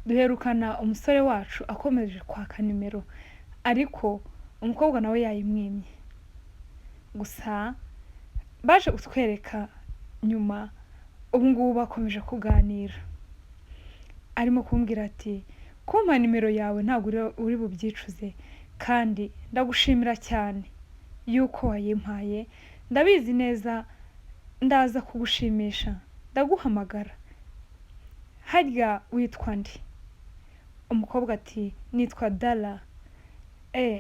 duherukana umusore wacu akomeje kwaka nimero ariko umukobwa nawe yayimwimye. Gusa baje kutwereka nyuma ubu ngubu bakomeje kuganira. Arimo kumbwira ati kumpa nimero yawe ntabwo uri bubyicuze kandi ndagushimira cyane yuko wayimpaye, ndabizi neza ndaza kugushimisha, ndaguhamagara. Harya witwa nde? Umukobwa ati nitwa Dara.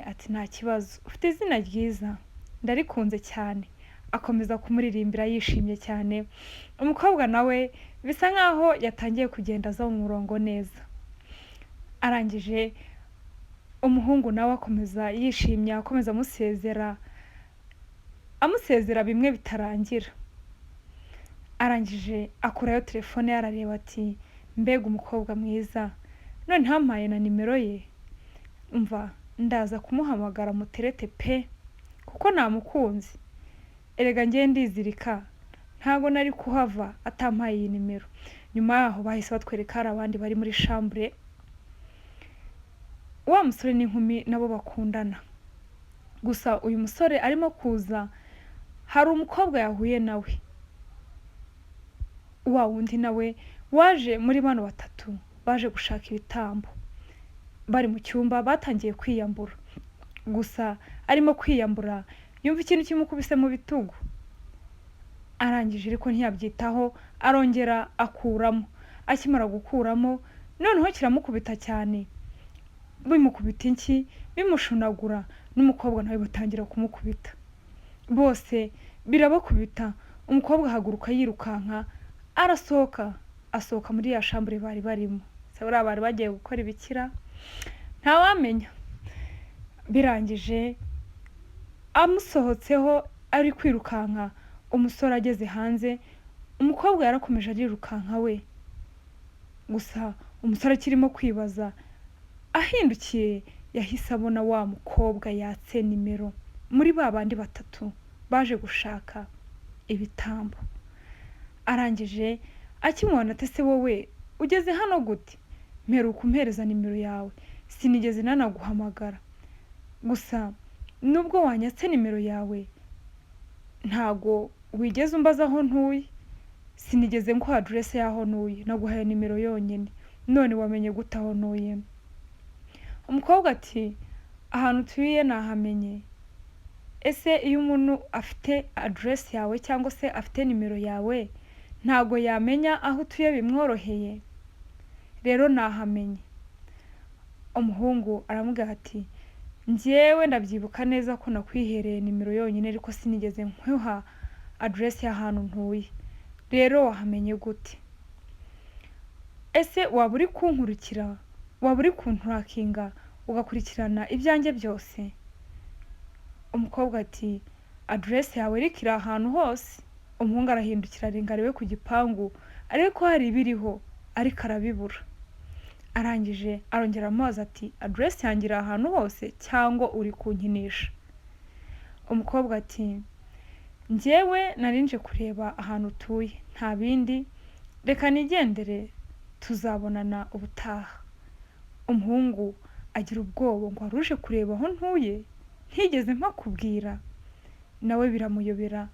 Ati nta kibazo, ufite izina ryiza, ndarikunze cyane. Akomeza kumuririmbira yishimye cyane. Umukobwa nawe bisa nkaho yatangiye kugenda aza mu murongo neza. Arangije umuhungu nawe akomeza yishimye, akomeza amusezera bimwe bitarangira. Arangije akurayo telefone arareba ati mbega umukobwa mwiza, none hampaye na nimero ye. Umva ndaza kumuhamagara muterete pe kuko namukunze. Erega ngiye ndizirika ntago nari kuhava atampaye iyi nimero. Nyuma yaho bahise batwereka hari abandi bari muri chambre. Wa musore n'inkumi nabo bakundana. Gusa uyu musore arimo kuza hari umukobwa yahuye nawe. Wa wundi nawe waje muri bano batatu baje gushaka ibitambo. Bari mu cyumba batangiye kwiyambura. Gusa arimo kwiyambura yumva ikintu kimukubise mu bitugu. Arangije ariko ntiyabyitaho, arongera akuramo. Akimara gukuramo noneho kiramukubita cyane. Bimukubita inki, bimushunagura, n'umukobwa nawe batangira kumukubita. Bose birabakubita. Umukobwa ahaguruka yirukanka asohoka muri ya chambre bari barimo. Se bari bagiye gukora ibikira ntawamenya. Birangije amusohotseho ari kwirukanka. Umusore ageze hanze, umukobwa yarakomeje arirukanka we. Gusa umusore kirimo kwibaza, ahindukiye yahise abona wa mukobwa yatse nimero muri babandi batatu baje gushaka ibitambo. Arangije akimubona ati se wowe ugeze hano gute? Mperuka umpereza nimero yawe, sinigeze nanaguhamagara. Gusa nubwo wanyatse nimero yawe ntago wigeze umbaza aho ntuye. Sinigeze nguha address yaho ntuye, naguhaye nimero yonyine. None wamenye gute aho ntuye? Umukobwa ati ahantu tuye nahamenye. Ese iyo umuntu afite address yawe cyangwa se afite nimero yawe ntago yamenya aho utuye bimworoheye? Rero nahamenye. Umuhungu aramubwira ati njyewe ndabyibuka neza ko nakwihereye nimero yonyine ariko sinigeze nkuha address y'ahantu ntuye. Rero wahamenye gute? Ese waba uri kunkurikira, waba uri kunturakinga ugakurikirana ibyanjye byose? Umukobwa ati address yawe iri ahantu hose. Umuhungu arahindukira arenga ariwe ku gipangu ariko hari ibiriho ariko arabibura. Arangije arongera amubaza ati address yanjye iri ahantu hose cyangwa uri kunkinisha? Umukobwa ati njyewe narinje kureba ahantu utuye, nta bindi, reka nigendere tuzabonana ubutaha. Umuhungu agira ubwoba ngo aruje kureba aho ntuye, ntigeze mpakubwira. Nawe biramuyobera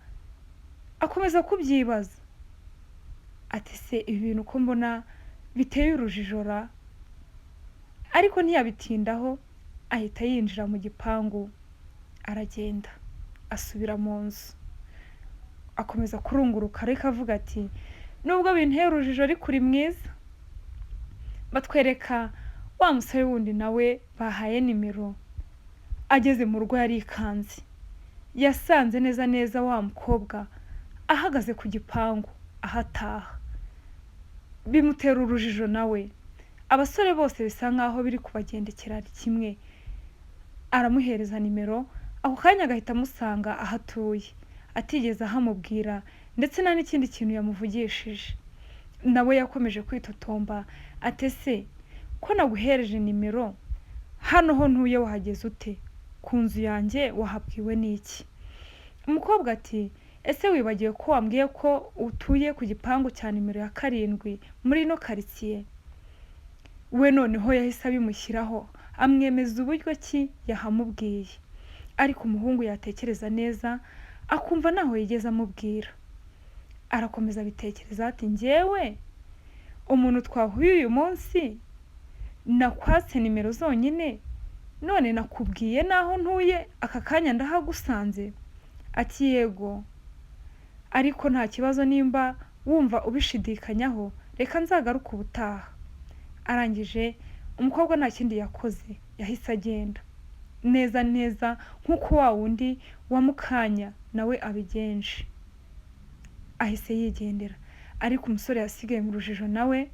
akomeza kubyibaza. Ati se ibi bintu ko mbona biteye urujijora? Ariko ntiyabitindaho, ahita yinjira mu gipangu aragenda asubira mu nzu. Akomeza kurunguruka ariko avuga ati nubwo binteye urujijo ariko uri mwiza. Batwereka wa musore wundi nawe bahaye nimero. Ageze mu rugo yarikanze. Yasanze neza wa mukobwa ahagaze ku gipangu ahataha. Bimutera urujijo nawe. Abasore bose bisa nkaho biri kubagendekera kimwe. Aramuhereza nimero, ako kanya agahita amusanga ahatuye. Atigeze ahamubwira ndetse nta n'ikindi kintu yamuvugishije. Nawe yakomeje kwitotomba ati se ko naguhereje nimero hano ho ntuye wahageze ute? Ku nzu yanjye wahabwiwe n'iki? Umukobwa ati ese wibagiwe ko wambwiye ko utuye ku gipangu cya nimero ya 7 muri no quartier? we noneho yahise abimushyiraho amwemeza uburyo ki yahamubwiye, ariko umuhungu yatekereza neza akumva ntaho yigeze amubwira. Arakomeza abitekereza ati njyewe umuntu twahuye uyu munsi nakwatse nimero zonyine none nakubwiye naho ntuye aka kanya ndahagusanze? Ati yego, ariko nta kibazo nimba wumva ubishidikanyaho reka nzagaruka ubutaha. Arangije umukobwa nta kindi yakoze yahise agenda neza neza nk'uko wa wundi wa Mukanya nawe abigenje, ahise yigendera. Ariko umusore yasigaye mu rujijo nawe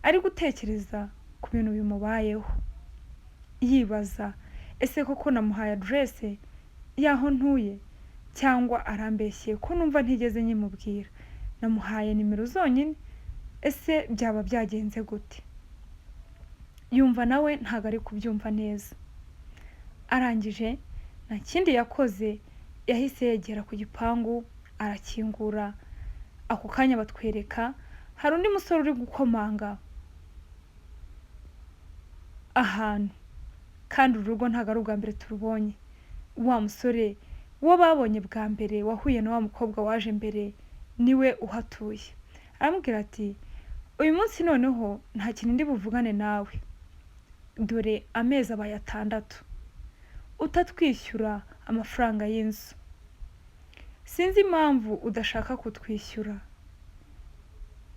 ari gutekereza ku bintu bimubayeho, yibaza ese koko namuhaye adresse y'aho ntuye cyangwa arambeshye ko numva ntigeze nyimubwira, namuhaye nimero zonyine, ese byaba byagenze gute? Yumva nawe ntago ari kubyumva neza. Arangije nta kindi yakoze yahise yegera ku gipangu arakingura. Ako kanya batwereka hari undi musore uri gukomanga ahantu, kandi urugo ntago ari ubwa mbere turubonye. Wa musore uwo babonye bwa mbere wahuye na wa mukobwa waje mbere niwe uhatuye. Aramubwira ati uyu munsi noneho nta kintu ndi buvugane nawe, dore amezi abaye 6 utatwishyura amafaranga y'inzu, sinzi impamvu udashaka kutwishyura,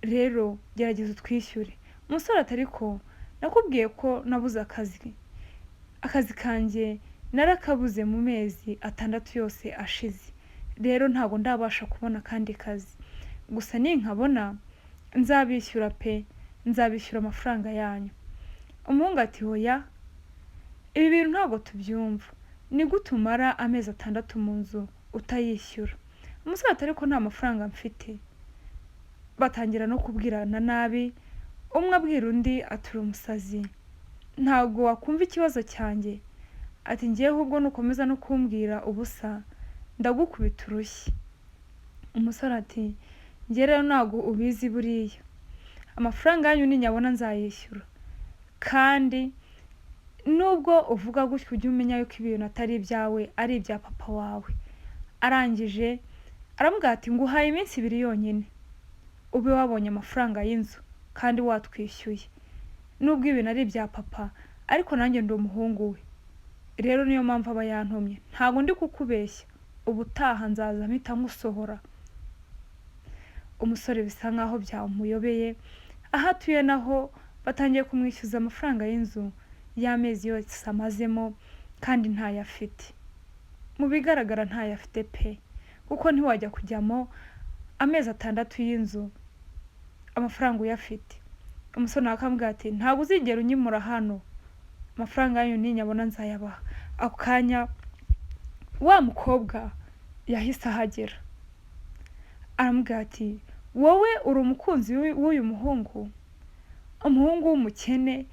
rero gerageza utwishyure. Umusore ati ariko nakubwiye ko nabuze akazi kanjye narakabuze mu mezi 6 yose ashize, rero ntago ndabasha kubona kandi kazi, gusa ninkabona nzabishyura pe, nzabishyura amafaranga yanyu. Umuhungu ati hoya, ibi bintu ntago tubyumva, ni gute umara amezi 6 mu nzu utayishyura? Umusore ati ariko nta mafaranga mfite. Batangira no kubwirana nabi, umwe abwira undi atura umusazi, ntago wakumva ikibazo cyanjye? Ati ngiyeho ubwo nukomeza no kumbwira ubusa ndagukubita urushyi. Umusore ati njye rero ntago ubizi buriya, amafaranga yanyu ninyabona nzayishyura, kandi nubwo uvuga gutyo ujye umenya yuko ibintu atari ibyawe ari ibya papa wawe. Arangije aramubwira ati nguhaye iminsi 2 yonyine ube wabonye amafaranga y'inzu kandi watwishyuye, nubwo ibintu ari ibya papa ariko nanjye ndi umuhungu we, rero niyo mpamvu aba yantumye, ntago ndi kukubeshya, ubutaha nzaza mpita musohora. Umusore bisa nkaho byamuyobeye, aho atuye naho batangiye kumwishyuza amafaranga y'inzu y'amezi yose amazemo kandi ntayafite. Mu bigaragara ntayafite pe, kuko ntiwajya kujyamo amezi 6 y'inzu amafaranga uyafite. Umusore akamubwira ati ntabwo uzigera unyimura hano, amafaranga yanyu ninyabona nzayabaha. Ako kanya wa mukobwa yahise ahagera, aramubwira ati wowe uri umukunzi w'uyu muhungu, umuhungu w'umukene,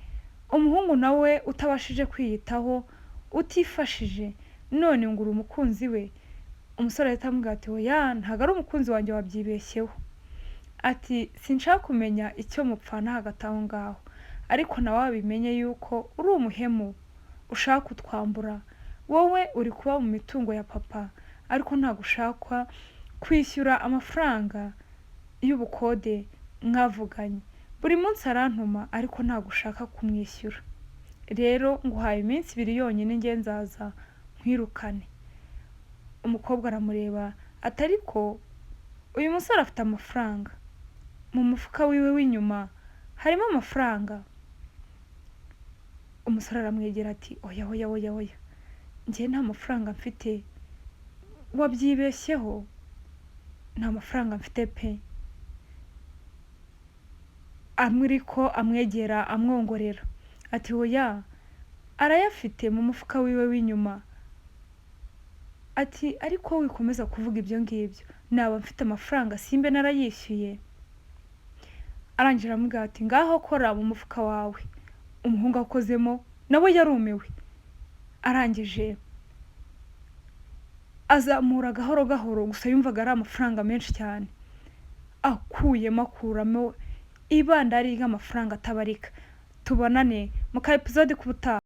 umuhungu nawe utabashije kwiyitaho, utifashije, none ngo uri umukunzi we? Umusore ahita amubwira ati oya, ntago ari umukunzi wanjye, wabyibeshyeho. Ati sinshaka kumenya icyo mupfana hagati aho ngaho, ariko nawe wabimenye yuko uri umuhemu ushaka kutwambura. Wowe uri kuba mu mitungo ya papa, ariko ntago ushaka kwishyura amafaranga y'ubukode mwavuganye. Buri munsi arantuma ariko ntago ushaka kumwishyura, rero nguhaye iminsi 2 yonyine nge nzaza nkwirukane. Umukobwa aramureba ati ariko uyu musore afite amafaranga, mu mufuka wiwe w'inyuma harimo amafaranga. Umusore aramwegera ati oya oya oya oya, nge nta mafaranga mfite, wabyibeshyeho, nta mafaranga mfite pe. Amuriko amwegera amwongorera ati oya, arayafite mu mufuka wiwe w'inyuma. Ati ariko wikomeza kuvuga ibyo ngibyo, naba mfite amafaranga simbe narayishyuye. Arangira aramubwira ati ngaho kora mu mufuka wawe. Umuhungu akozemo nawe yarumiwe. Arangije azamura gahoro gahoro, gusa yumvaga ari amafaranga menshi cyane. Akuyemo akuramo ibandari y'amafaranga atabarika. tubonane mu ka episode k'ubutaha.